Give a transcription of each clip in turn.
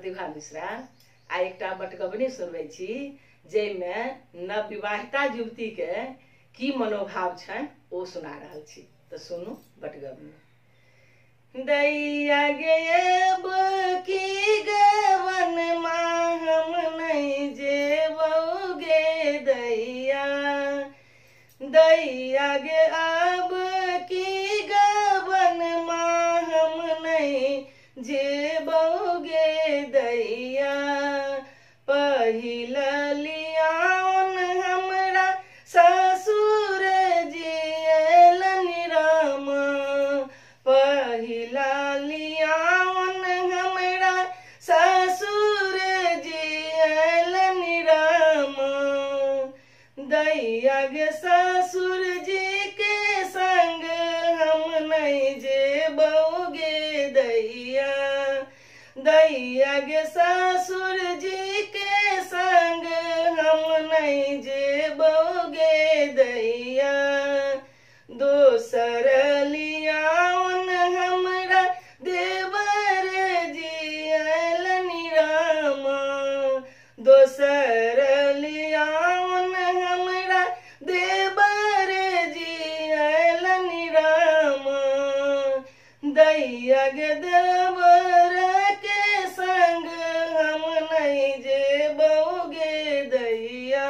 प्रतिभा मिश्रा आ एकटा बटगबनी सुनबै छी जैमे नवविवाहिता युवती के की मनोभाव छनि ओ सुना रहल छी। तो सुनू बटगबनी। दैया गेब की गवन माँ हम नहीं जेबोगे दैया, दैया गे अब की गवन माँ हम नहीं जेबोगे दैया। पहिल लियाउन हमरा ससुर जियलनि रामा, पहिला लियाउन हमरा ससुर जियलनि रामा। दैया गे ससुर जी के संग हम नहीं जेबोगे दैया, दैया गे ससुर जी के संग हम नहीं जेबोगे दैया। दोसर लियाउन हमरा देवर जियलनि रामा, दोसर लियाउन हमरा देवर जियलनि रामा। दैया गे देवर के संग हम नहीं जेबोगे दैया,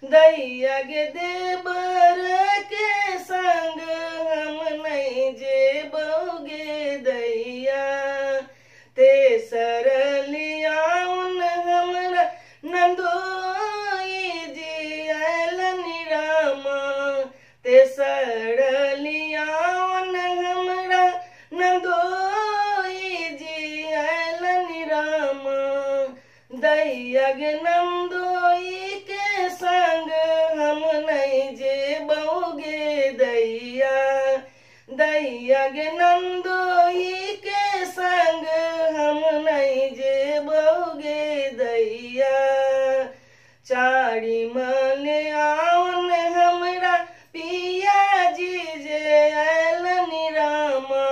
दैया गे देवर के संग हम नहीं जेबोगे दैया। तेसर लियाउन हमरा नंदोई जियलनि रामा, तेसर लियाउन हमरा नंदोई जियलनि रामा। दैया गे नंदोई के संग हम नहीं जेबोगे दैया, दैया गे नंदोई के संग हम नहीं जेबोगे दैया। चारी लियाउन हमरा पिया जी जेयलनि रामा,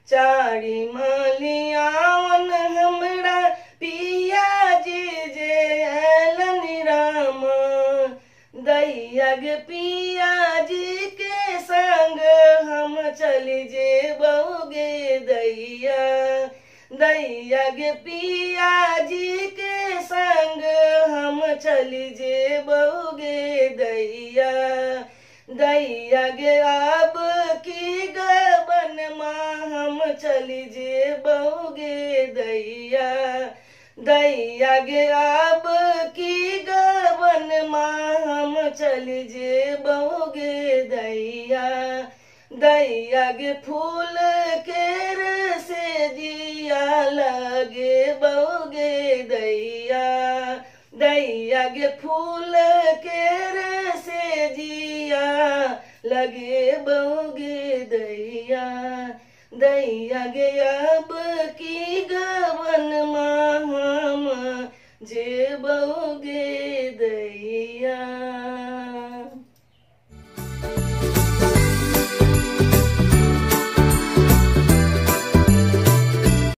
चारी लियाउन हमरा पिया जी जेयलनि रामा। दैया गे पिया जी के संग हम चली जेबोगे दैया, दैया गे पिया जी के संग हम चली जेबोगे दैया। दैया गे अब की गवन माँ हम चली जेबोगे दैया, दैया गे अब की गवन माँ हम चली जेबोगे दैया। दैया गे फूल केर से जिया लगे बोगे दैया, दैया गे फूल केर से जिया लगे बोगे दैया। दैया गे अब की गवन माँ